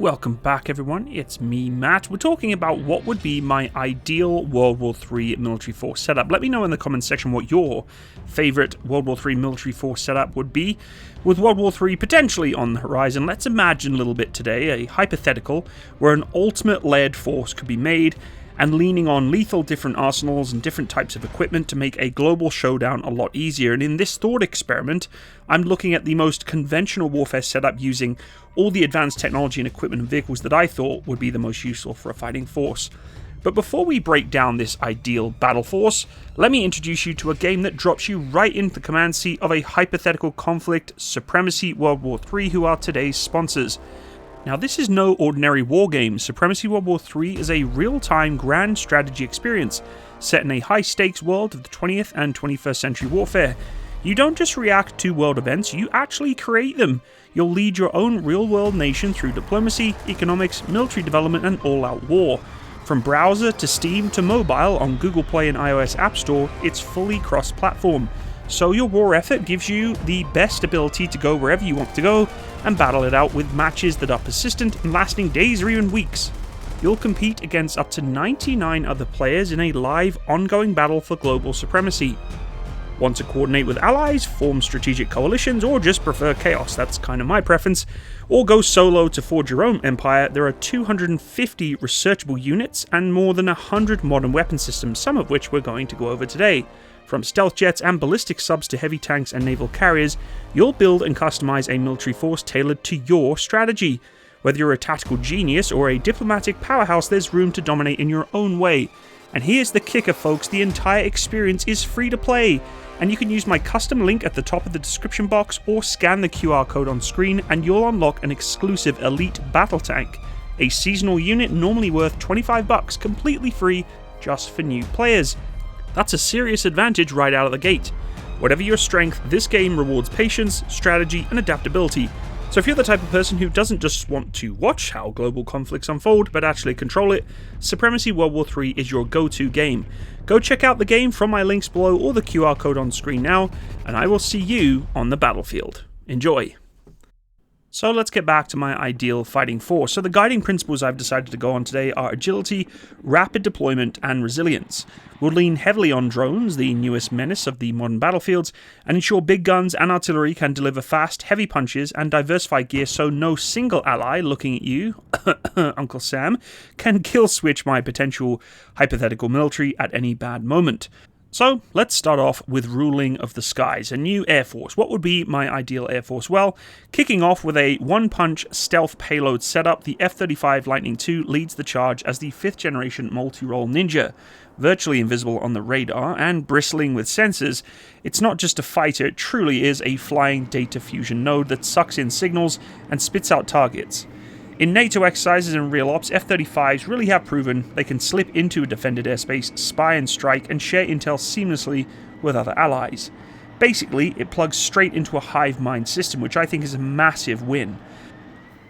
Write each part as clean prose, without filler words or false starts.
Welcome back everyone, it's me Matt. We're talking about what would be my ideal World War III military force setup. Let me know in the comments section what your favourite World War III military force setup would be. With World War III potentially on the horizon, let's imagine a little bit today, a hypothetical where an ultimate-led force could be made and leaning on lethal different arsenals and different types of equipment to make a global showdown a lot easier. And in this thought experiment, I'm looking at the most conventional warfare setup using all the advanced technology and equipment and vehicles that I thought would be the most useful for a fighting force. But before we break down this ideal battle force, let me introduce you to a game that drops you right into the command seat of a hypothetical conflict, Supremacy World War III, who are today's sponsors. Now, this is no ordinary war game. Supremacy World War III is a real-time grand strategy experience set in a high-stakes world of the 20th and 21st century warfare. You don't just react to world events, you actually create them. You'll lead your own real-world nation through diplomacy, economics, military development, and all-out war. From browser to Steam to mobile on Google Play and iOS App Store, it's fully cross-platform. So your war effort gives you the best ability to go wherever you want to go and battle it out with matches that are persistent and lasting days or even weeks. You'll compete against up to 99 other players in a live, ongoing battle for global supremacy. Want to coordinate with allies, form strategic coalitions, or just prefer chaos? That's kind of my preference. Or go solo to forge your own empire. There are 250 researchable units and more than 100 modern weapon systems, some of which we're going to go over today. From stealth jets and ballistic subs to heavy tanks and naval carriers, you'll build and customize a military force tailored to your strategy. Whether you're a tactical genius or a diplomatic powerhouse, there's room to dominate in your own way. And here's the kicker, folks, the entire experience is free to play, and you can use my custom link at the top of the description box or scan the QR code on screen and you'll unlock an exclusive elite battle tank, a seasonal unit normally worth $25, completely free just for new players. That's a serious advantage right out of the gate. Whatever your strength, this game rewards patience, strategy, and adaptability. So if you're the type of person who doesn't just want to watch how global conflicts unfold, but actually control it, Supremacy World War III is your go-to game. Go check out the game from my links below or the QR code on screen now, and I will see you on the battlefield. Enjoy! So let's get back to my ideal fighting force. So the guiding principles I've decided to go on today are agility, rapid deployment, and resilience. We'll lean heavily on drones, the newest menace of the modern battlefields, and ensure big guns and artillery can deliver fast, heavy punches and diversified gear so no single ally looking at you, Uncle Sam, can kill switch my potential hypothetical military at any bad moment. So, let's start off with ruling of the skies, a new air force. What would be my ideal air force? Well, kicking off with a one-punch stealth payload setup, the F-35 Lightning II leads the charge as the 5th generation multi-role ninja. Virtually invisible on the radar and bristling with sensors, it's not just a fighter, it truly is a flying data fusion node that sucks in signals and spits out targets. In NATO exercises and real ops, F-35s really have proven they can slip into a defended airspace, spy and strike, and share intel seamlessly with other allies. Basically, it plugs straight into a hive mind system, which I think is a massive win.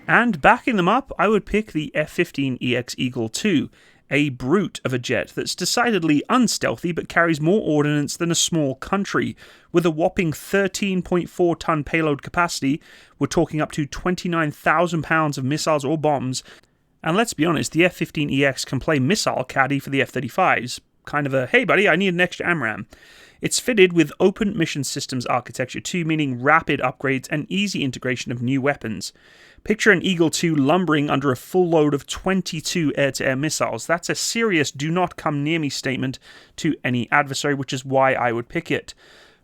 And backing them up, I would pick the F-15EX Eagle II, a brute of a jet that's decidedly unstealthy but carries more ordnance than a small country. With a whopping 13.4 ton payload capacity, we're talking up to 29,000 pounds of missiles or bombs. And let's be honest, the F-15EX can play missile caddy for the F-35s. Kind of a, hey buddy, I need an extra AMRAAM. It's fitted with open mission systems architecture too, meaning rapid upgrades and easy integration of new weapons. Picture an Eagle II lumbering under a full load of 22 air-to-air missiles. That's a serious do not come near me statement to any adversary, which is why I would pick it.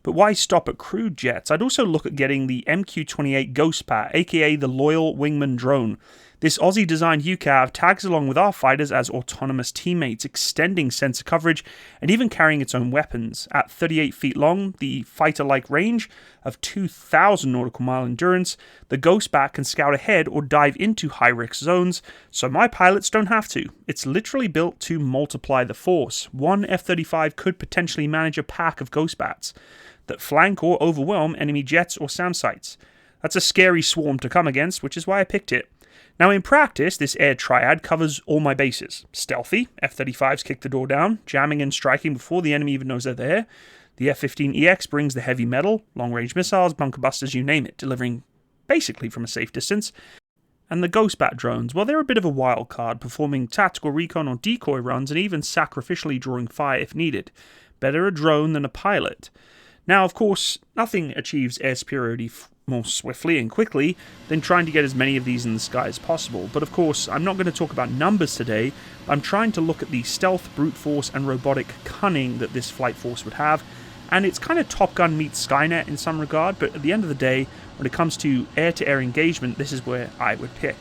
But why stop at crude jets? I'd also look at getting the MQ-28 Ghost Pat, aka the Loyal Wingman Drone. This Aussie-designed UCAV tags along with our fighters as autonomous teammates, extending sensor coverage and even carrying its own weapons. At 38 feet long, the fighter-like range of 2,000 nautical mile endurance, the Ghost Bat can scout ahead or dive into high-risk zones, so my pilots don't have to. It's literally built to multiply the force. One F-35 could potentially manage a pack of Ghost Bats that flank or overwhelm enemy jets or SAM sites. That's a scary swarm to come against, which is why I picked it. Now in practice, this air triad covers all my bases. Stealthy, F-35s kick the door down, jamming and striking before the enemy even knows they're there. The F-15EX brings the heavy metal, long-range missiles, bunker busters, you name it, delivering basically from a safe distance. And the Ghost Bat drones, well, they're a bit of a wild card, performing tactical recon or decoy runs and even sacrificially drawing fire if needed. Better a drone than a pilot. Now, of course, nothing achieves air superiority more swiftly and quickly than trying to get as many of these in the sky as possible. But of course, I'm not going to talk about numbers today. I'm trying to look at the stealth, brute force, and robotic cunning that this flight force would have. And it's kind of Top Gun meets Skynet in some regard, but at the end of the day, when it comes to air-to-air engagement, this is where I would pick.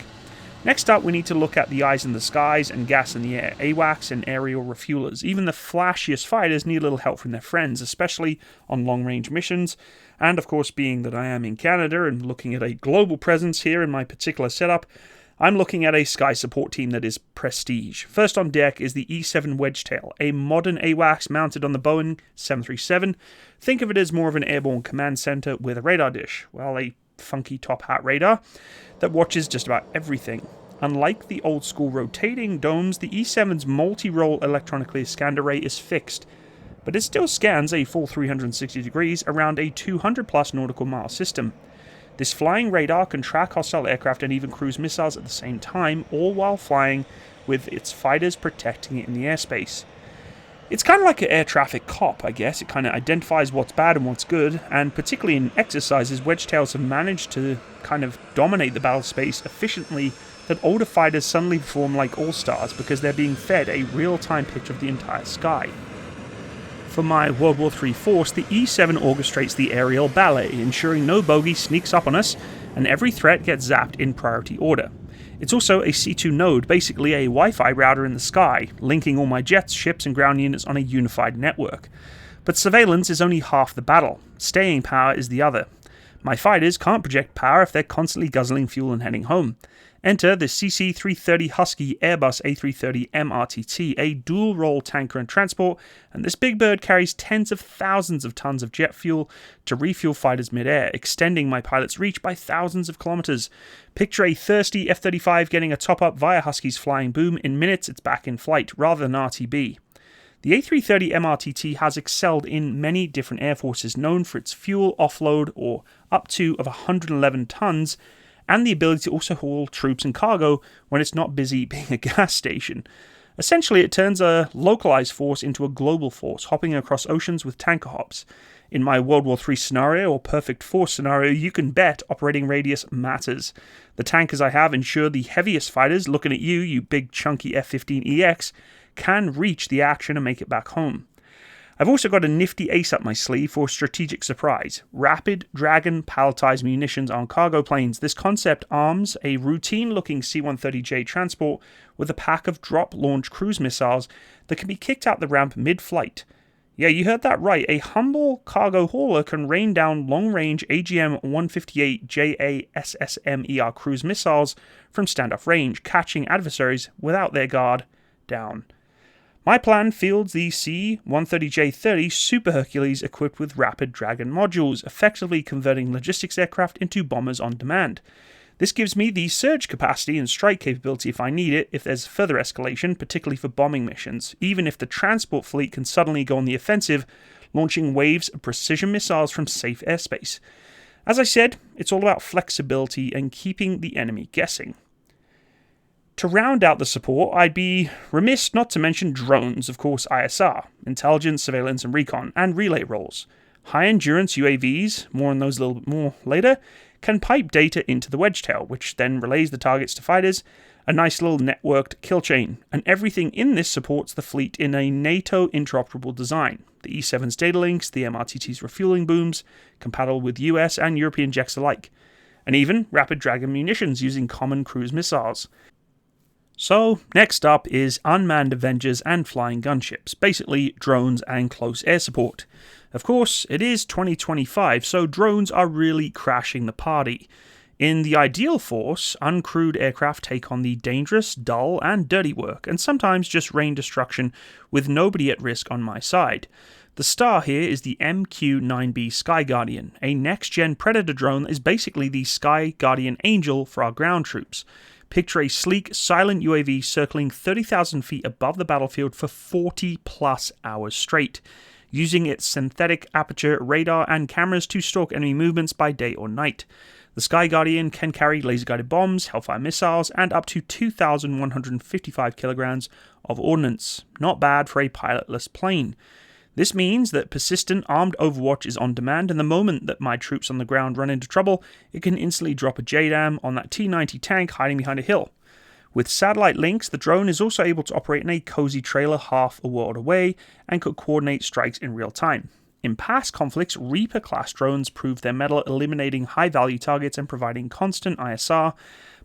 Next up, we need to look at the eyes in the skies and gas in the air, AWACS and aerial refuelers. Even the flashiest fighters need a little help from their friends, especially on long-range missions. And of course, being that I am in Canada and looking at a global presence here in my particular setup, I'm looking at a sky support team that is prestige. First on deck is the E-7 Wedgetail, a modern AWACS mounted on the Boeing 737. Think of it as more of an airborne command center with a radar dish. Well, a funky top hat radar that watches just about everything. Unlike the old school rotating domes, the E-7's multi-role electronically scanned array is fixed, but it still scans a full 360 degrees around a 200 plus nautical mile system. This flying radar can track hostile aircraft and even cruise missiles at the same time, all while flying with its fighters protecting it in the airspace. It's kind of like an air traffic cop, I guess. It kind of identifies what's bad and what's good, and particularly in exercises, Wedgetails have managed to kind of dominate the battle space efficiently that older fighters suddenly perform like all-stars because they're being fed a real-time picture of the entire sky. For my World War III force, the E-7 orchestrates the aerial ballet, ensuring no bogey sneaks up on us, and every threat gets zapped in priority order. It's also a C2 node, basically a Wi-Fi router in the sky, linking all my jets, ships, and ground units on a unified network. But surveillance is only half the battle. Staying power is the other. My fighters can't project power if they're constantly guzzling fuel and heading home. Enter the CC-330 Husky Airbus A330 MRTT, a dual-role tanker and transport, and this big bird carries tens of thousands of tons of jet fuel to refuel fighters mid-air, extending my pilot's reach by thousands of kilometers. Picture a thirsty F-35 getting a top-up via Husky's flying boom. In minutes, it's back in flight, rather than RTB. The A330 MRTT has excelled in many different air forces, known for its fuel offload, or up to of 111 tons, and the ability to also haul troops and cargo when it's not busy being a gas station. Essentially, it turns a localized force into a global force, hopping across oceans with tanker hops. In my World War III scenario, or perfect force scenario, you can bet operating radius matters. The tankers I have ensure the heaviest fighters, looking at you, you big chunky F-15EX, can reach the action and make it back home. I've also got a nifty ace up my sleeve for strategic surprise. Rapid Dragon palletized munitions on cargo planes. This concept arms a routine-looking C-130J transport with a pack of drop-launch cruise missiles that can be kicked out the ramp mid-flight. Yeah, you heard that right. A humble cargo hauler can rain down long-range AGM-158 JASSM-ER cruise missiles from standoff range, catching adversaries without their guard down. My plan fields the C-130J-30 Super Hercules equipped with Rapid Dragon modules, effectively converting logistics aircraft into bombers on demand. This gives me the surge capacity and strike capability if I need it, if there's further escalation, particularly for bombing missions, even if the transport fleet can suddenly go on the offensive, launching waves of precision missiles from safe airspace. As I said, it's all about flexibility and keeping the enemy guessing. To round out the support, I'd be remiss not to mention drones, of course ISR, intelligence, surveillance, and recon, and relay roles. High-endurance UAVs, more on those a little bit more later, can pipe data into the Wedgetail, which then relays the targets to fighters, a nice little networked kill chain, and everything in this supports the fleet in a NATO interoperable design. The E-7's data links, the MRTT's refueling booms, compatible with US and European jets alike, and even Rapid Dragon munitions using common cruise missiles. So, next up is unmanned Avengers and flying gunships, basically drones and close air support. Of course, it is 2025, so drones are really crashing the party. In the ideal force, uncrewed aircraft take on the dangerous, dull, and dirty work, and sometimes just rain destruction with nobody at risk on my side. The star here is the MQ-9B Sky Guardian, a next-gen Predator drone that is basically the Sky Guardian Angel for our ground troops. Picture a sleek, silent UAV circling 30,000 feet above the battlefield for 40-plus hours straight, using its synthetic aperture radar and cameras to stalk enemy movements by day or night. The Sky Guardian can carry laser-guided bombs, Hellfire missiles, and up to 2,155 kilograms of ordnance. Not bad for a pilotless plane. This means that persistent armed overwatch is on demand, and the moment that my troops on the ground run into trouble, it can instantly drop a JDAM on that T-90 tank hiding behind a hill. With satellite links, the drone is also able to operate in a cozy trailer half a world away and could coordinate strikes in real time. In past conflicts, Reaper-class drones proved their mettle, eliminating high-value targets and providing constant ISR,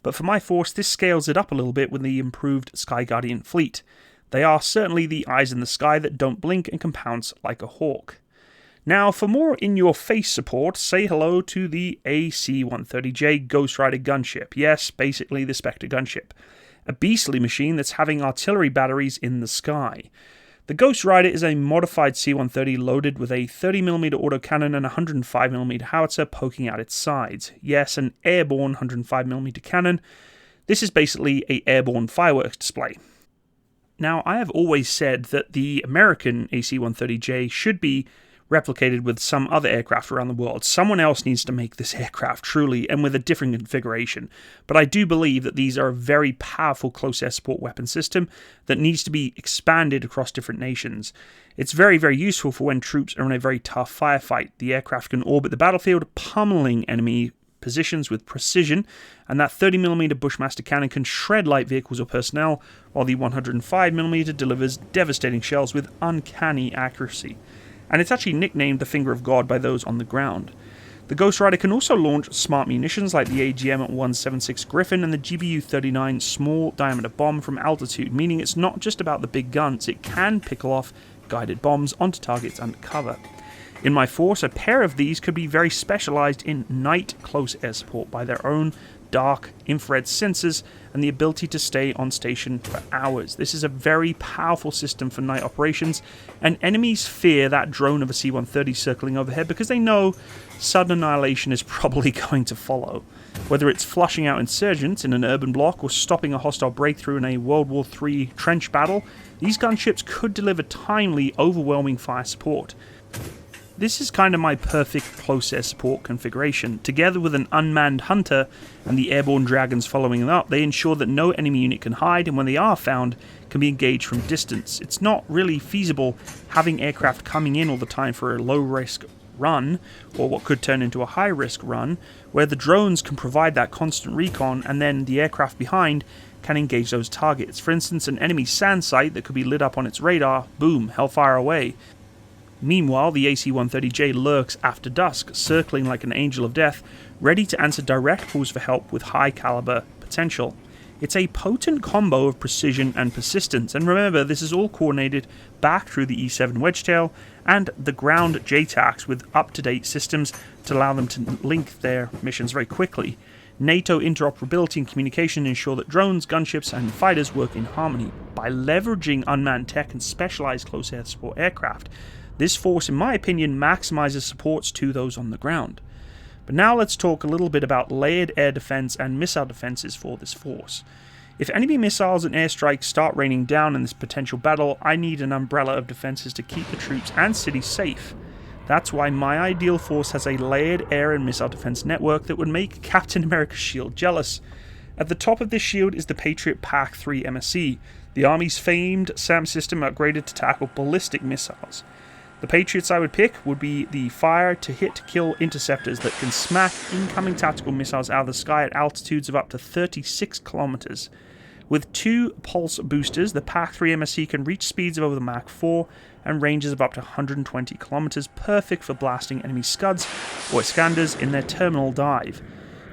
but for my force, this scales it up a little bit with the improved Sky Guardian fleet. They are certainly the eyes in the sky that don't blink and can pounce like a hawk. Now, for more in-your-face support, say hello to the AC-130J Ghost Rider gunship. Yes, basically the Spectre gunship. A beastly machine that's having artillery batteries in the sky. The Ghost Rider is a modified C-130 loaded with a 30mm autocannon and a 105mm howitzer poking out its sides. Yes, an airborne 105mm cannon. This is basically an airborne fireworks display. Now, I have always said that the American AC-130J should be replicated with some other aircraft around the world. Someone else needs to make this aircraft truly, and with a different configuration. But I do believe that these are a very powerful close air support weapon system that needs to be expanded across different nations. It's very, very useful for when troops are in a very tough firefight. The aircraft can orbit the battlefield, pummeling enemy positions with precision, and that 30mm Bushmaster cannon can shred light vehicles or personnel, while the 105mm delivers devastating shells with uncanny accuracy. And it's actually nicknamed the Finger of God by those on the ground. The Ghost Rider can also launch smart munitions like the AGM-176 Griffin and the GBU-39 small diameter bomb from altitude, meaning it's not just about the big guns, it can pickle off guided bombs onto targets under cover. In my force, a pair of these could be very specialized in night close air support by their own dark infrared sensors and the ability to stay on station for hours. This is a very powerful system for night operations, and enemies fear that drone of a C-130 circling overhead because they know sudden annihilation is probably going to follow. Whether it's flushing out insurgents in an urban block or stopping a hostile breakthrough in a World War III trench battle, these gunships could deliver timely, overwhelming fire support. This is kind of my perfect close air support configuration. Together with an unmanned hunter and the airborne dragons following them up, they ensure that no enemy unit can hide, and when they are found, can be engaged from distance. It's not really feasible having aircraft coming in all the time for a low risk run, or what could turn into a high risk run, where the drones can provide that constant recon and then the aircraft behind can engage those targets. For instance, an enemy sand site that could be lit up on its radar, boom, hellfire away. Meanwhile, the AC-130J lurks after dusk, circling like an angel of death, ready to answer direct calls for help with high-caliber potential. It's a potent combo of precision and persistence, and remember, this is all coordinated back through the E-7 Wedgetail and the ground JTACs with up-to-date systems to allow them to link their missions very quickly. NATO interoperability and communication ensure that drones, gunships, and fighters work in harmony. By leveraging unmanned tech and specialized close air support aircraft, this force, in my opinion, maximizes supports to those on the ground. But now let's talk a little bit about layered air defense and missile defenses for this force. If enemy missiles and airstrikes start raining down in this potential battle, I need an umbrella of defenses to keep the troops and cities safe. That's why my ideal force has a layered air and missile defense network that would make Captain America's shield jealous. At the top of this shield is the Patriot PAC-3 MSE, the Army's famed SAM system upgraded to tackle ballistic missiles. The Patriots I would pick would be the fire-to-hit-kill interceptors that can smack incoming tactical missiles out of the sky at altitudes of up to 36 kilometers. With 2 pulse boosters, the PAC-3 MSE can reach speeds of over the Mach 4 and ranges of up to 120 kilometers, perfect for blasting enemy Scuds or Iskanders in their terminal dive.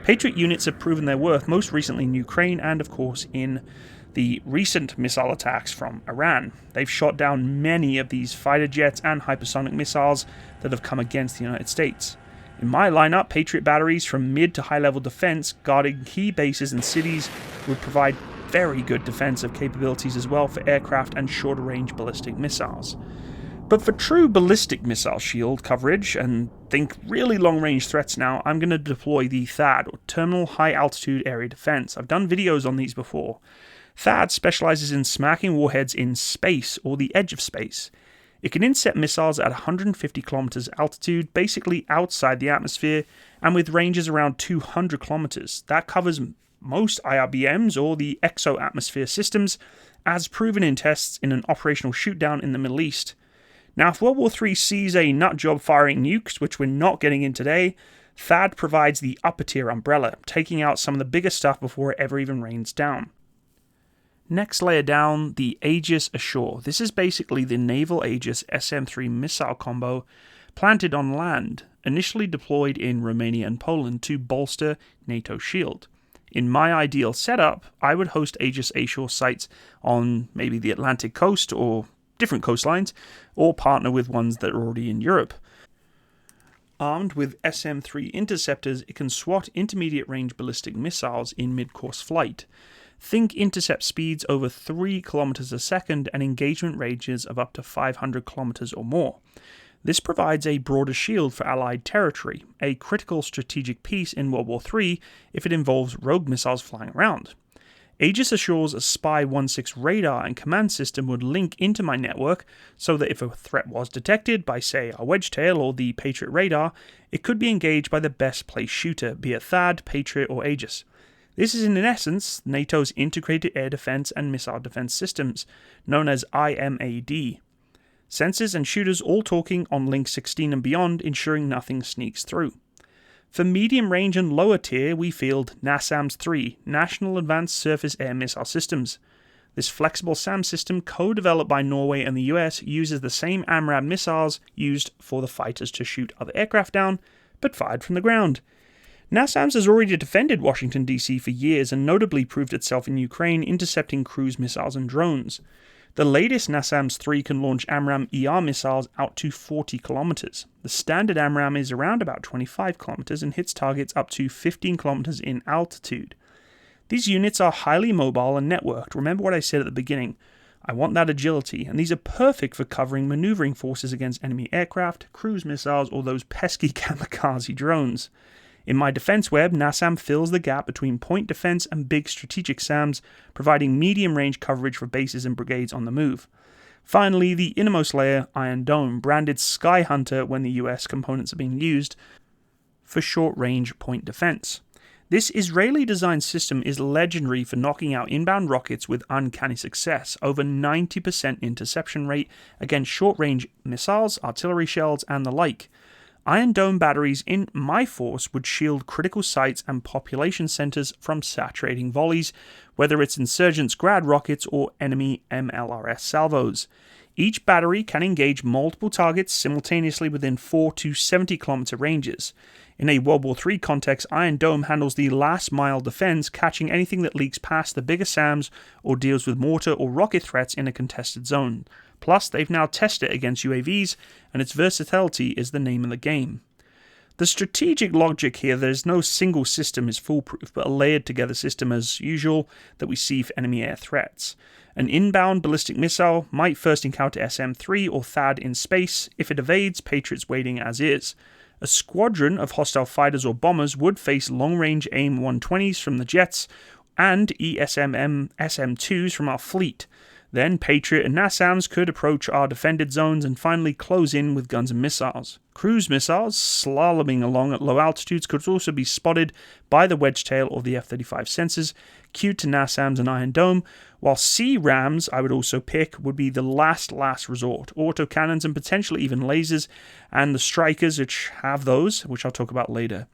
Patriot units have proven their worth, most recently in Ukraine and, of course, in the recent missile attacks from Iran. They've shot down many of these fighter jets and hypersonic missiles that have come against the United States. In my lineup, Patriot batteries from mid to high level defense guarding key bases and cities would provide very good defensive capabilities as well for aircraft and shorter range ballistic missiles. But for true ballistic missile shield coverage, and think really long range threats now, I'm going to deploy the THAAD, or Terminal High Altitude Area Defense. I've done videos on these before. THAAD specializes in smacking warheads in space, or the edge of space. It can intercept missiles at 150 kilometers altitude, basically outside the atmosphere, and with ranges around 200 kilometers. That covers most IRBMs, or the exo-atmosphere systems, as proven in tests in an operational shootdown in the Middle East. Now, if World War III sees a nutjob firing nukes, which we're not getting in today, THAAD provides the upper tier umbrella, taking out some of the bigger stuff before it ever even rains down. Next layer down, the Aegis Ashore. This is basically the Naval Aegis SM-3 missile combo planted on land, initially deployed in Romania and Poland to bolster NATO's shield. In my ideal setup, I would host Aegis Ashore sites on maybe the Atlantic coast or different coastlines, or partner with ones that are already in Europe. Armed with SM-3 interceptors, it can swat intermediate-range ballistic missiles in mid-course flight. Think intercept speeds over 3 kilometers a second and engagement ranges of up to 500 kilometers or more. This provides a broader shield for Allied territory, a critical strategic piece in World War III if it involves rogue missiles flying around. Aegis Ashore's Spy-16 radar and command system would link into my network so that if a threat was detected by, say, our Wedgetail or the Patriot radar, it could be engaged by the best placed shooter, be it THAAD, Patriot, or Aegis. This is in essence NATO's Integrated Air Defense and Missile Defense Systems, known as IMAD. Sensors and shooters all talking on Link 16 and beyond, ensuring nothing sneaks through. For medium range and lower tier, we field NASAMS-3, National Advanced Surface Air Missile Systems. This flexible SAM system, co-developed by Norway and the US, uses the same AMRAAM missiles used for the fighters to shoot other aircraft down, but fired from the ground. NASAMS has already defended Washington, D.C. for years and notably proved itself in Ukraine, intercepting cruise missiles and drones. The latest NASAMS-3 can launch AMRAAM-ER missiles out to 40 kilometers. The standard AMRAAM is around about 25 kilometers and hits targets up to 15 kilometers in altitude. These units are highly mobile and networked. Remember what I said at the beginning. I want that agility, and these are perfect for covering maneuvering forces against enemy aircraft, cruise missiles, or those pesky kamikaze drones. In my defense web, NASAM fills the gap between point defense and big strategic SAMs, providing medium-range coverage for bases and brigades on the move. Finally, the innermost layer, Iron Dome, branded Sky Hunter when the US components are being used for short-range point defense. This Israeli-designed system is legendary for knocking out inbound rockets with uncanny success, over 90% interception rate against short-range missiles, artillery shells, and the like. Iron Dome batteries in my force would shield critical sites and population centers from saturating volleys, whether it's insurgents' Grad rockets or enemy MLRS salvos. Each battery can engage multiple targets simultaneously within 4 to 70 kilometer ranges. In a World War III context, Iron Dome handles the last mile defense, catching anything that leaks past the bigger SAMs or deals with mortar or rocket threats in a contested zone. Plus, they've now tested it against UAVs, and its versatility is the name of the game. The strategic logic here, there's no single system is foolproof, but a layered together system as usual that we see for enemy air threats. An inbound ballistic missile might first encounter SM-3 or THAAD in space. If it evades, Patriot's waiting as is. A squadron of hostile fighters or bombers would face long-range AIM-120s from the jets and ESMM SM-2s from our fleet. Then Patriot and NASAMS could approach our defended zones and finally close in with guns and missiles. Cruise missiles, slaloming along at low altitudes, could also be spotted by the Wedgetail or the F-35 sensors, queued to NASAMS and Iron Dome, while C-rams, I would also pick, would be the last resort. Autocannons and potentially even lasers, and the strikers, which have those, which I'll talk about later.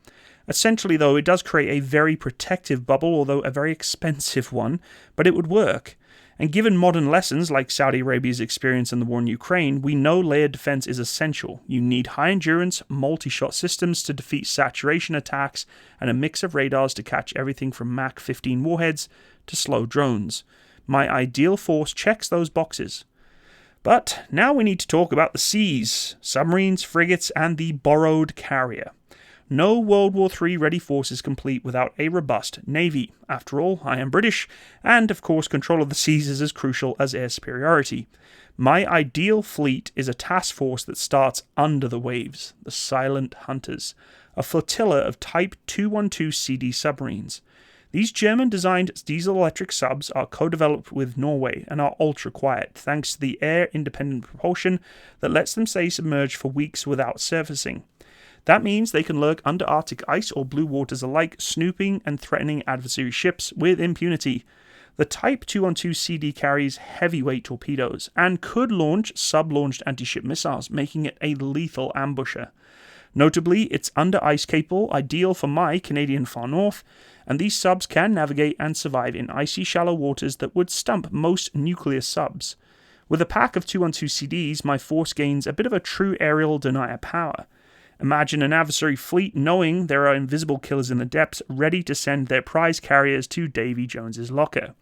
Essentially, though, it does create a very protective bubble, although a very expensive one, but it would work. And given modern lessons like Saudi Arabia's experience in the war in Ukraine, we know layered defense is essential. You need high-endurance, multi-shot systems to defeat saturation attacks and a mix of radars to catch everything from Mach 15 warheads to slow drones. My ideal force checks those boxes. But now we need to talk about the seas, submarines, frigates, and the borrowed carrier. No World War III ready force is complete without a robust navy. After all, I am British, and of course control of the seas is as crucial as air superiority. My ideal fleet is a task force that starts under the waves, the Silent Hunters, a flotilla of Type 212 CD submarines. These German-designed diesel-electric subs are co-developed with Norway and are ultra-quiet, thanks to the air-independent propulsion that lets them stay submerged for weeks without surfacing. That means they can lurk under Arctic ice or blue waters alike, snooping and threatening adversary ships with impunity. The Type 212 CD carries heavyweight torpedoes and could launch sub-launched anti-ship missiles, making it a lethal ambusher. Notably, it's under ice capable, ideal for my Canadian far north, and these subs can navigate and survive in icy shallow waters that would stump most nuclear subs. With a pack of 212 CDs, my force gains a bit of a true aerial denier power. Imagine an adversary fleet knowing there are invisible killers in the depths, ready to send their prize carriers to Davy Jones's locker.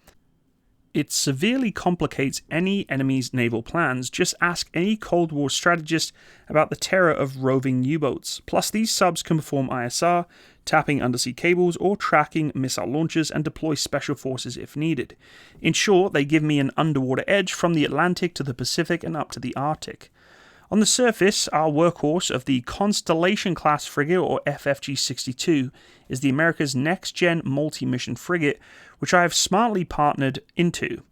It severely complicates any enemy's naval plans. Just ask any Cold War strategist about the terror of roving U-boats. Plus, these subs can perform ISR, tapping undersea cables, or tracking missile launchers and deploy special forces if needed. In short, they give me an underwater edge from the Atlantic to the Pacific and up to the Arctic. On the surface, our workhorse of the Constellation-class frigate, or FFG-62, is the America's next-gen multi-mission frigate, which I have smartly partnered into.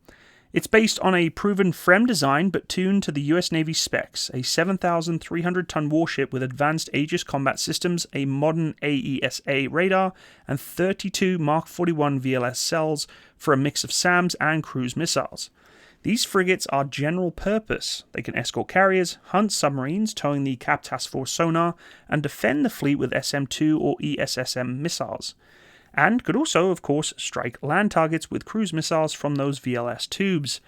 It's based on a proven FREM design but tuned to the US Navy specs, a 7,300-ton warship with advanced Aegis combat systems, a modern AESA radar, and 32 Mark 41 VLS cells for a mix of SAMs and cruise missiles. These frigates are general purpose. They can escort carriers, hunt submarines towing the Cap Task Force sonar, and defend the fleet with SM-2 or ESSM missiles. And could also, of course, strike land targets with cruise missiles from those VLS tubes.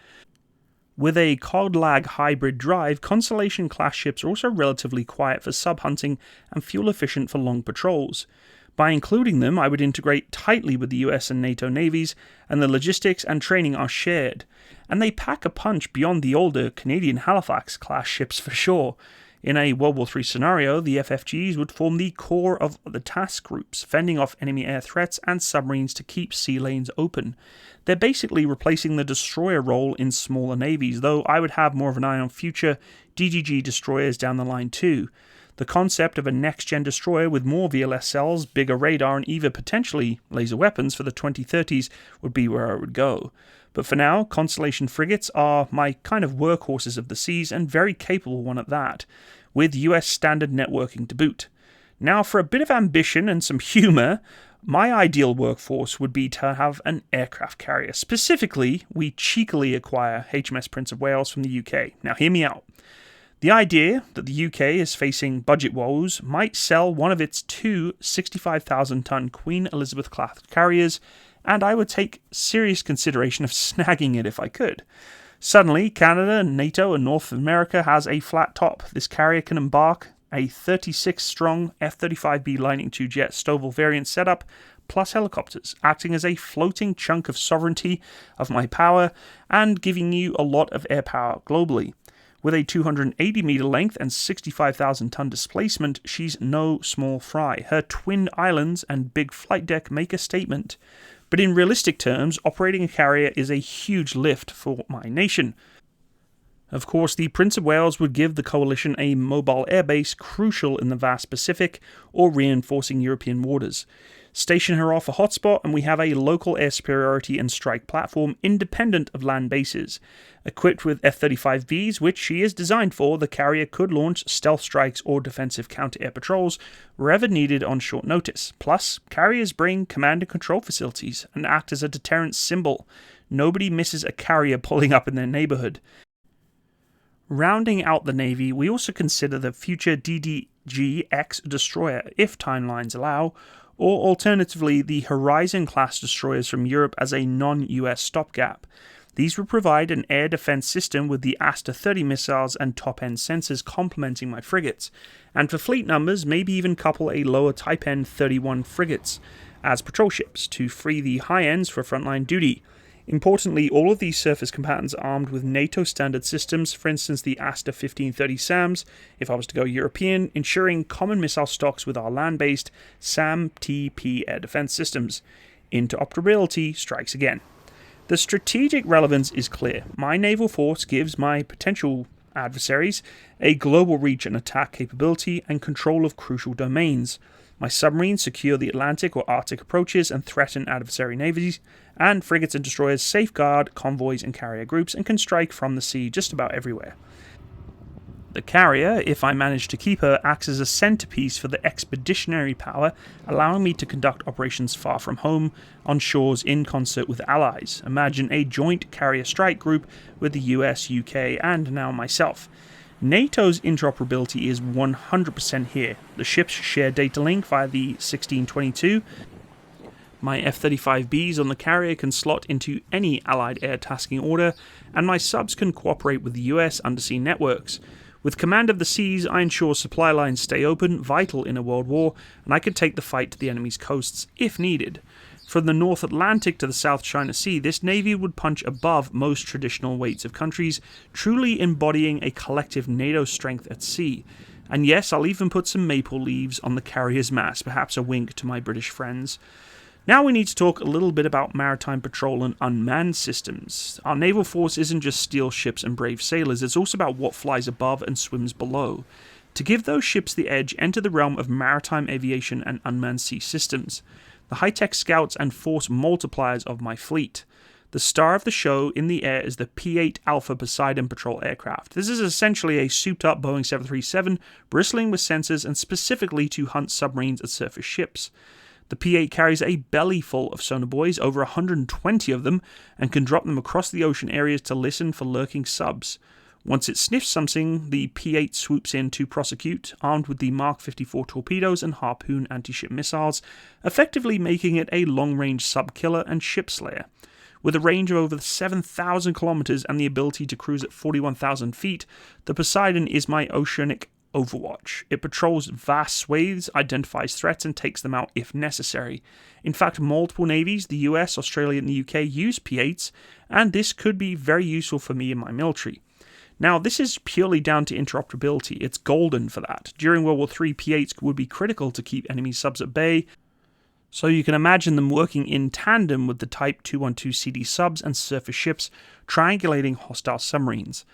With a COD-LAG hybrid drive, Constellation-class ships are also relatively quiet for sub-hunting and fuel-efficient for long patrols. By including them, I would integrate tightly with the US and NATO navies, and the logistics and training are shared. And they pack a punch beyond the older Canadian Halifax-class ships for sure. In a World War III scenario, the FFGs would form the core of the task groups, fending off enemy air threats and submarines to keep sea lanes open. They're basically replacing the destroyer role in smaller navies, though I would have more of an eye on future DGG destroyers down the line too. The concept of a next-gen destroyer with more VLS cells, bigger radar, and even potentially laser weapons for the 2030s would be where I would go. But for now, Constellation frigates are my kind of workhorses of the seas, and very capable one at that, with US standard networking to boot. Now, for a bit of ambition and some humour, my ideal workforce would be to have an aircraft carrier. Specifically, we cheekily acquire HMS Prince of Wales from the UK. Now, hear me out. The idea that the UK is facing budget woes might sell one of its two 65,000-ton Queen Elizabeth-class carriers, and I would take serious consideration of snagging it if I could. Suddenly, Canada, NATO, and North America has a flat top. This carrier can embark a 36-strong F-35B Lightning II jet Stovall variant setup, plus helicopters, acting as a floating chunk of sovereignty of my power and giving you a lot of air power globally. With a 280-meter length and 65,000-ton displacement, she's no small fry. Her twinned islands and big flight deck make a statement. But in realistic terms, operating a carrier is a huge lift for my nation. Of course, the Prince of Wales would give the coalition a mobile airbase crucial in the vast Pacific or reinforcing European waters. Station her off a hotspot and we have a local air superiority and strike platform independent of land bases. Equipped with F-35Bs, which she is designed for, the carrier could launch stealth strikes or defensive counter-air patrols wherever needed on short notice. Plus, carriers bring command and control facilities and act as a deterrent symbol. Nobody misses a carrier pulling up in their neighborhood. Rounding out the Navy, we also consider the future DDG-X destroyer, if timelines allow, or alternatively the Horizon-class destroyers from Europe as a non-US stopgap. These would provide an air defense system with the Aster-30 missiles and top-end sensors complementing my frigates, and for fleet numbers, maybe even couple a lower Type N 31 frigates as patrol ships to free the high ends for frontline duty. Importantly, all of these surface combatants are armed with NATO standard systems, for instance the Aster 1530 SAMs, if I was to go European, ensuring common missile stocks with our land-based SAM-TP air defense systems. Interoperability strikes again. The strategic relevance is clear. My naval force gives my potential adversaries a global reach and attack capability and control of crucial domains. My submarines secure the Atlantic or Arctic approaches and threaten adversary navies, and frigates and destroyers safeguard convoys and carrier groups and can strike from the sea just about everywhere. The carrier, if I manage to keep her, acts as a centerpiece for the expeditionary power, allowing me to conduct operations far from home, on shores in concert with allies. Imagine a joint carrier strike group with the US, UK, and now myself. NATO's interoperability is 100% here. The ships share data link via the 1622. My F-35Bs on the carrier can slot into any Allied air tasking order, and my subs can cooperate with the US undersea networks. With command of the seas, I ensure supply lines stay open, vital in a world war, and I can take the fight to the enemy's coasts if needed. From the North Atlantic to the South China Sea, this navy would punch above most traditional weights of countries, truly embodying a collective NATO strength at sea. And yes, I'll even put some maple leaves on the carrier's mast, perhaps a wink to my British friends. Now we need to talk a little bit about maritime patrol and unmanned systems. Our naval force isn't just steel ships and brave sailors, it's also about what flies above and swims below. To give those ships the edge, enter the realm of maritime aviation and unmanned sea systems, the high-tech scouts and force multipliers of my fleet. The star of the show in the air is the P-8 Alpha Poseidon patrol aircraft. This is essentially a souped-up Boeing 737, bristling with sensors and specifically to hunt submarines and surface ships. The P-8 carries a belly full of sonar buoys, over 120 of them, and can drop them across the ocean areas to listen for lurking subs. Once it sniffs something, the P-8 swoops in to prosecute, armed with the Mark 54 torpedoes and Harpoon anti-ship missiles, effectively making it a long-range sub-killer and ship slayer. With a range of over 7,000 kilometers and the ability to cruise at 41,000 feet, the Poseidon is my oceanic Overwatch. It patrols vast swathes, identifies threats, and takes them out if necessary. In fact, multiple navies, the US, Australia, and the UK, use P-8s, and this could be very useful for me in my military. Now, this is purely down to interoperability. It's golden for that. During World War III, P-8s would be critical to keep enemy subs at bay, so you can imagine them working in tandem with the Type 212 CD subs and surface ships, triangulating hostile submarines.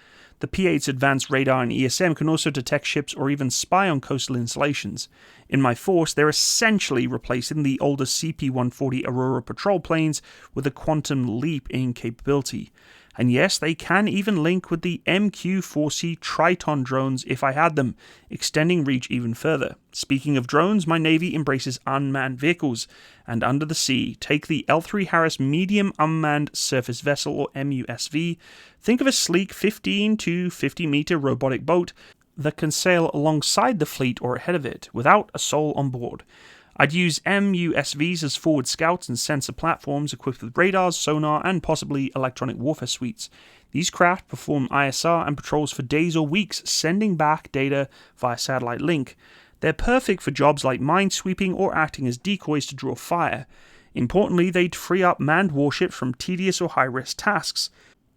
The P-8's advanced radar and ESM can also detect ships or even spy on coastal installations. In my force, they're essentially replacing the older CP-140 Aurora patrol planes with a quantum leap in capability. And yes, they can even link with the MQ-4C Triton drones if I had them, extending reach even further. Speaking of drones, my Navy embraces unmanned vehicles, and under the sea, take the L3 Harris Medium Unmanned Surface Vessel, or MUSV. Think of a sleek 15 to 50 meter robotic boat that can sail alongside the fleet or ahead of it, without a soul on board. I'd use MUSVs as forward scouts and sensor platforms equipped with radars, sonar, and possibly electronic warfare suites. These craft perform ISR and patrols for days or weeks, sending back data via satellite link. They're perfect for jobs like minesweeping or acting as decoys to draw fire. Importantly, they'd free up manned warships from tedious or high-risk tasks.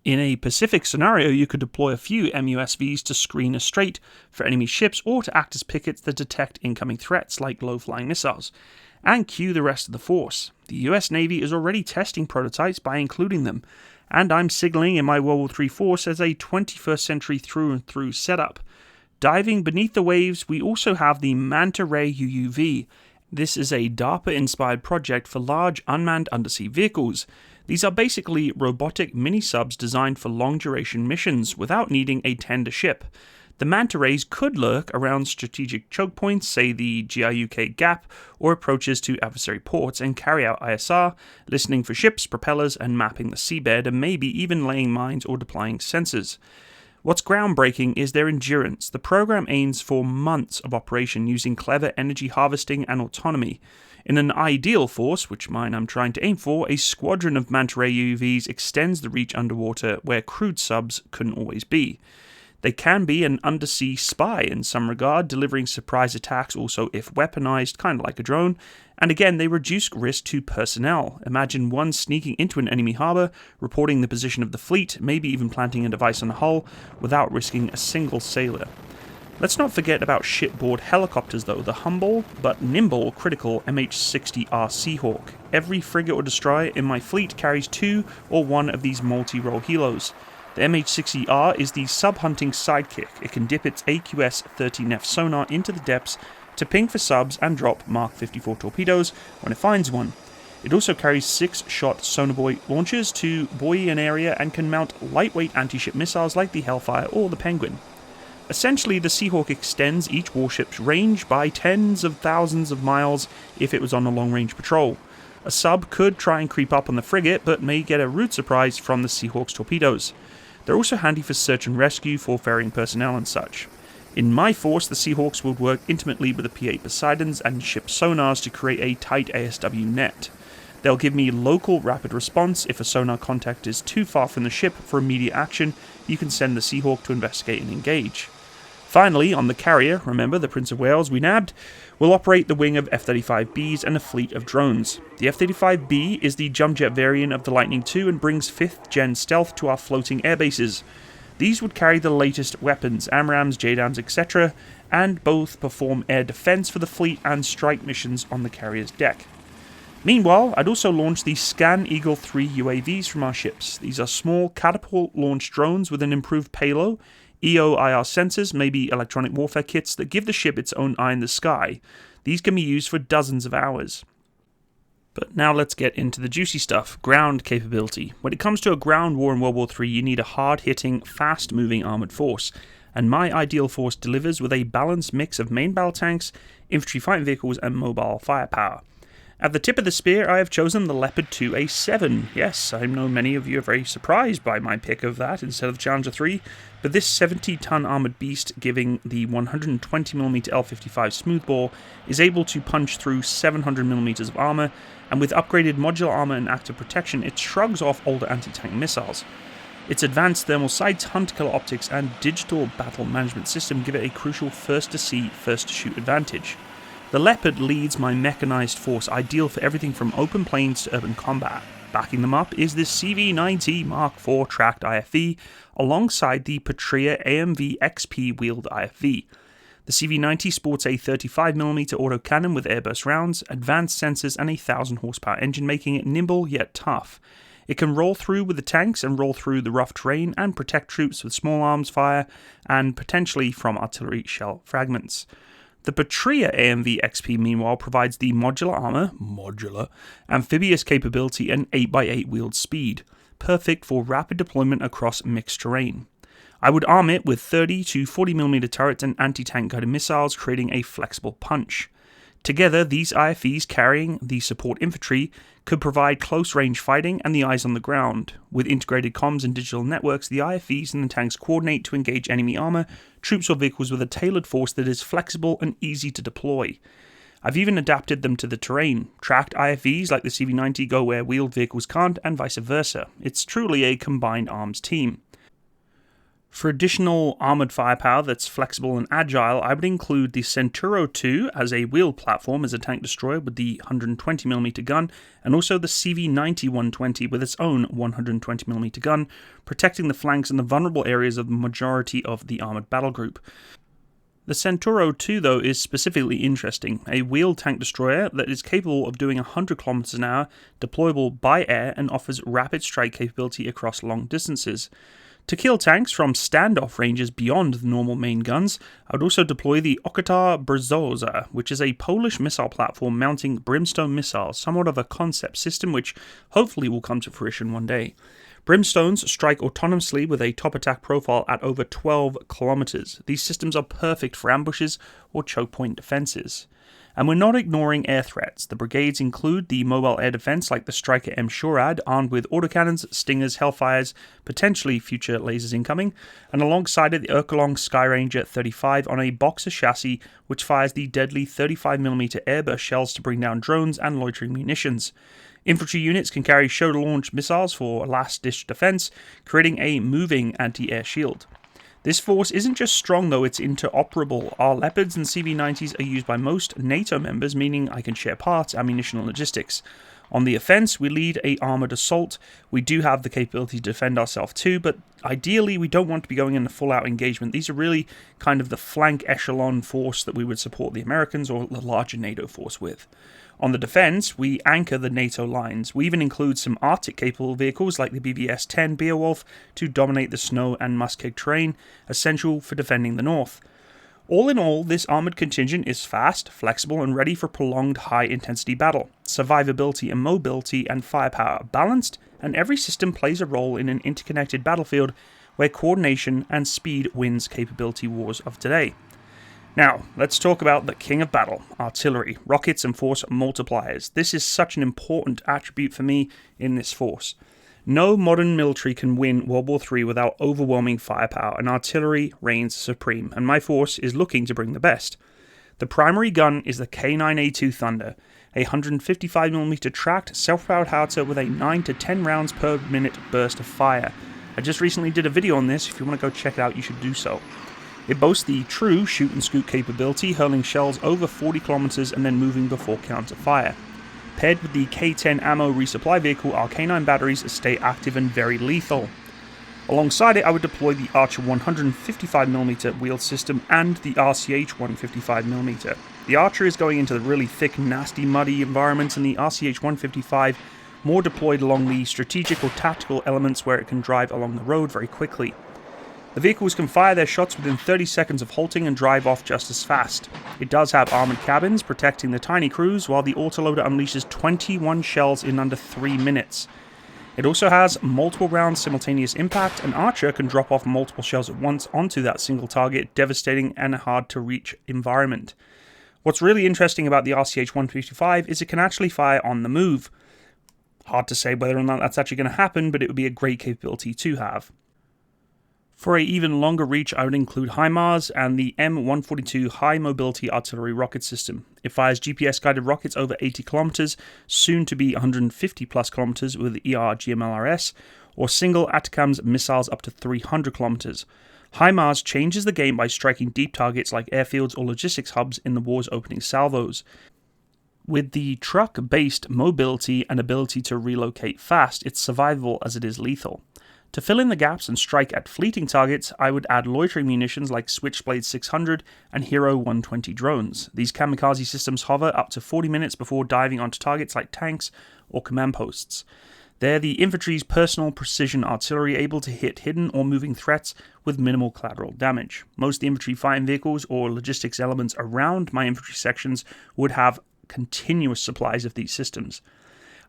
In a Pacific scenario, you could deploy a few MUSVs to screen a strait for enemy ships or to act as pickets that detect incoming threats like low-flying missiles, and cue the rest of the force. The US Navy is already testing prototypes by including them, and I'm signaling in my World War III force as a 21st century through-and-through setup. Diving beneath the waves, we also have the Manta Ray UUV. This is a DARPA-inspired project for large unmanned undersea vehicles. These are basically robotic mini-subs designed for long-duration missions without needing a tender ship. The Manta Rays could lurk around strategic choke points, say the GIUK Gap, or approaches to adversary ports, and carry out ISR, listening for ships, propellers, and mapping the seabed, and maybe even laying mines or deploying sensors. What's groundbreaking is their endurance. The program aims for months of operation using clever energy harvesting and autonomy. In an ideal force, which mine I'm trying to aim for, a squadron of Manta Ray UUVs extends the reach underwater where crude subs couldn't always be. They can be an undersea spy in some regard, delivering surprise attacks also if weaponized, kind of like a drone, and again they reduce risk to personnel. Imagine one sneaking into an enemy harbour, reporting the position of the fleet, maybe even planting a device on the hull, without risking a single sailor. Let's not forget about shipboard helicopters though, the humble but nimble critical MH-60R Seahawk. Every frigate or destroyer in my fleet carries two or one of these multi-role helos. The MH-60R is the sub-hunting sidekick. It can dip its AQS-30 NEF sonar into the depths to ping for subs and drop Mark 54 torpedoes when it finds one. It also carries 6-shot sonar launchers to buoy an area and can mount lightweight anti-ship missiles like the Hellfire or the Penguin. Essentially, the Seahawk extends each warship's range by tens of thousands of miles if it was on a long-range patrol. A sub could try and creep up on the frigate, but may get a rude surprise from the Seahawk's torpedoes. They're also handy for search and rescue for ferrying personnel and such. In my force, the Seahawks would work intimately with the P-8 Poseidons and ship sonars to create a tight ASW net. They'll give me local rapid response. If a sonar contact is too far from the ship for immediate action, you can send the Seahawk to investigate and engage. Finally, on the carrier, remember the Prince of Wales we nabbed, will operate the wing of F-35Bs and a fleet of drones. The F-35B is the jump jet variant of the Lightning II and brings 5th gen stealth to our floating air bases. These would carry the latest weapons, AMRAAMs, JDAMs, etc., and both perform air defense for the fleet and strike missions on the carrier's deck. Meanwhile, I'd also launch the Scan Eagle 3 UAVs from our ships. These are small catapult-launched drones with an improved payload, EO/IR sensors, maybe electronic warfare kits that give the ship its own eye in the sky. These can be used for dozens of hours. But now let's get into the juicy stuff, ground capability. When it comes to a ground war in World War III, you need a hard-hitting, fast-moving armoured force. And my ideal force delivers with a balanced mix of main battle tanks, infantry fighting vehicles, and mobile firepower. At the tip of the spear, I have chosen the Leopard 2A7. Yes, I know many of you are very surprised by my pick of that instead of Challenger 3, but this 70-ton armoured beast, giving the 120mm L55 smoothbore, is able to punch through 700mm of armour, and with upgraded modular armour and active protection, it shrugs off older anti-tank missiles. Its advanced thermal sights, hunt-killer optics, and digital battle management system give it a crucial first-to-see, first-to-shoot advantage. The Leopard leads my mechanized force, ideal for everything from open plains to urban combat. Backing them up is this CV-90 Mark IV tracked IFV, alongside the Patria AMV XP wheeled IFV. The CV-90 sports a 35mm autocannon with airburst rounds, advanced sensors, and a 1,000 horsepower engine, making it nimble yet tough. It can roll through with the tanks and roll through the rough terrain and protect troops with small arms fire and potentially from artillery shell fragments. The Patria AMV XP, meanwhile, provides the modular armor, amphibious capability, and 8x8 wheeled speed, perfect for rapid deployment across mixed terrain. I would arm it with 30 to 40mm turrets and anti-tank guided missiles, creating a flexible punch. Together, these IFVs carrying the support infantry could provide close-range fighting and the eyes on the ground. With integrated comms and digital networks, the IFVs and the tanks coordinate to engage enemy armor, troops or vehicles with a tailored force that is flexible and easy to deploy. I've even adapted them to the terrain. Tracked IFVs like the CV-90 go where wheeled vehicles can't, and vice versa. It's truly a combined arms team. For additional armoured firepower that's flexible and agile, I would include the Centauro 2 as a wheeled platform as a tank destroyer with the 120mm gun, and also the CV-90-120 with its own 120mm gun, protecting the flanks and the vulnerable areas of the majority of the armoured battle group. The Centauro 2, though, is specifically interesting, a wheeled tank destroyer that is capable of doing 100 km an hour, deployable by air, and offers rapid strike capability across long distances. To kill tanks from standoff ranges beyond the normal main guns, I would also deploy the Okata Brzoza, which is a Polish missile platform mounting Brimstone missiles, somewhat of a concept system which hopefully will come to fruition one day. Brimstones strike autonomously with a top attack profile at over 12 kilometers. These systems are perfect for ambushes or choke point defenses. And we're not ignoring air threats. The brigades include the mobile air defense like the Striker M Shorad, armed with autocannons, Stingers, Hellfires, potentially future lasers incoming, and alongside it the Urkalong Skyranger 35 on a Boxer chassis which fires the deadly 35mm airburst shells to bring down drones and loitering munitions. Infantry units can carry shoulder-launched missiles for last-ditch defense, creating a moving anti-air shield. This force isn't just strong though, it's interoperable. Our Leopards and CV-90s are used by most NATO members, meaning I can share parts, ammunition and logistics. On the offense, we lead a armored assault. We do have the capability to defend ourselves too, but ideally we don't want to be going into full-out engagement. These are really kind of the flank echelon force that we would support the Americans or the larger NATO force with. On the defense, we anchor the NATO lines. We even include some Arctic-capable vehicles like the BvS-10 Beowulf to dominate the snow and muskeg terrain, essential for defending the north. All in all, this armoured contingent is fast, flexible, and ready for prolonged high-intensity battle. Survivability and mobility and firepower are balanced, and every system plays a role in an interconnected battlefield where coordination and speed wins capability wars of today. Now, let's talk about the king of battle, artillery, rockets and force multipliers. This is such an important attribute for me in this force. No modern military can win World War III without overwhelming firepower, and artillery reigns supreme, and my force is looking to bring the best. The primary gun is the K9A2 Thunder, a 155mm tracked, self-powered howitzer with a 9 to 10 rounds per minute burst of fire. I just recently did a video on this. If you want to go check it out, you should do so. It boasts the true shoot and scoot capability, hurling shells over 40 kilometers and then moving before counter-fire. Paired with the K10 ammo resupply vehicle, our K9 batteries stay active and very lethal. Alongside it, I would deploy the Archer 155mm wheeled system and the RCH 155mm. The Archer is going into the really thick, nasty, muddy environments, and the RCH 155 more deployed along the strategic or tactical elements where it can drive along the road very quickly. The vehicles can fire their shots within 30 seconds of halting and drive off just as fast. It does have armoured cabins protecting the tiny crews, while the autoloader unleashes 21 shells in under 3 minutes. It also has multiple round simultaneous impact, and Archer can drop off multiple shells at once onto that single target, devastating and hard to reach environment. What's really interesting about the RCH 155 is it can actually fire on the move. Hard to say whether or not that's actually going to happen, but it would be a great capability to have. For an even longer reach, I would include HIMARS and the M142 High Mobility Artillery Rocket System. It fires GPS-guided rockets over 80 kilometers, soon to be 150 plus kilometers with ER-GMLRS, or single ATACMS missiles up to 300 kilometers. HIMARS changes the game by striking deep targets like airfields or logistics hubs in the war's opening salvos. With the truck-based mobility and ability to relocate fast, it's survivable as it is lethal. To fill in the gaps and strike at fleeting targets, I would add loitering munitions like Switchblade 600 and Hero 120 drones. These kamikaze systems hover up to 40 minutes before diving onto targets like tanks or command posts. They're the infantry's personal precision artillery, able to hit hidden or moving threats with minimal collateral damage. Most infantry fighting vehicles or logistics elements around my infantry sections would have continuous supplies of these systems.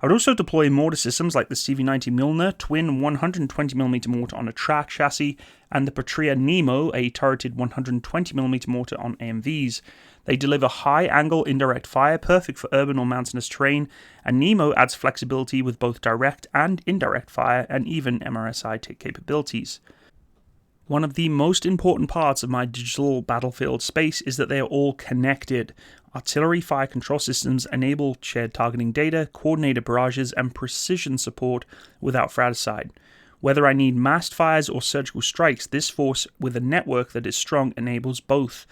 I would also deploy mortar systems like the CV-90 Milner twin 120mm mortar on a track chassis and the Patria Nemo, a turreted 120mm mortar on AMVs. They deliver high-angle indirect fire, perfect for urban or mountainous terrain, and Nemo adds flexibility with both direct and indirect fire and even MRSI capabilities. One of the most important parts of my digital battlefield space is that they are all connected. Artillery fire control systems enable shared targeting data, coordinated barrages, and precision support without fratricide. Whether I need massed fires or surgical strikes, this force with a network that is strong enables both.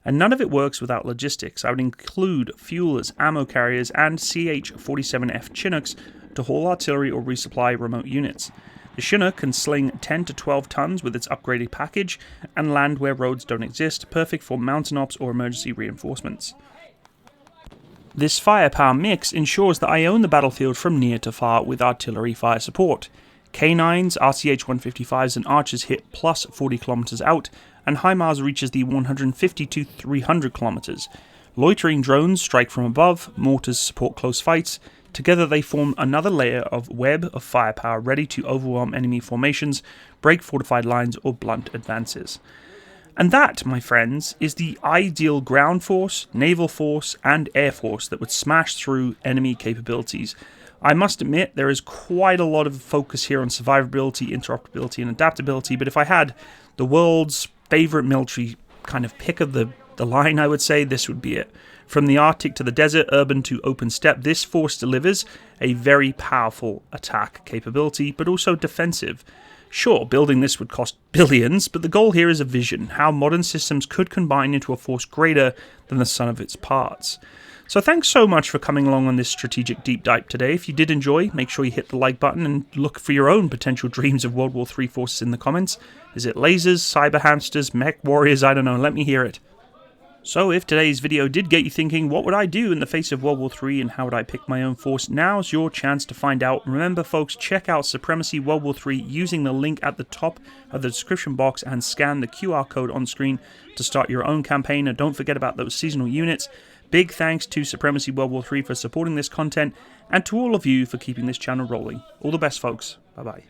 And none of it works without logistics. I would include fuelers, ammo carriers, and CH-47F Chinooks to haul artillery or resupply remote units. The Chinook can sling 10 to 12 tons with its upgraded package and land where roads don't exist, perfect for mountain ops or emergency reinforcements. This firepower mix ensures that I own the battlefield from near to far with artillery fire support. K9s, RCH 155s and Archers hit plus 40 kilometers out, and HIMARS reaches the 150 to 300 kilometers. Loitering drones strike from above, mortars support close fights. Together they form another layer of web of firepower ready to overwhelm enemy formations, break fortified lines or blunt advances. And that, my friends, is the ideal ground force, naval force, and air force that would smash through enemy capabilities. I must admit, there is quite a lot of focus here on survivability, interoperability, and adaptability, but if I had the world's favorite military kind of pick of the line, I would say this would be it. From the Arctic to the desert, urban to open steppe, this force delivers a very powerful attack capability, but also defensive. Sure, building this would cost billions, but the goal here is a vision, how modern systems could combine into a force greater than the sum of its parts. So thanks so much for coming along on this strategic deep dive today. If you did enjoy, make sure you hit the like button and look for your own potential dreams of World War III forces in the comments. Is it lasers, cyber hamsters, mech warriors? I don't know, let me hear it. So if today's video did get you thinking, what would I do in the face of World War III and how would I pick my own force, now's your chance to find out. Remember folks, check out Supremacy World War III using the link at the top of the description box and scan the QR code on screen to start your own campaign, and don't forget about those seasonal units. Big thanks to Supremacy World War III for supporting this content, and to all of you for keeping this channel rolling. All the best folks, bye bye.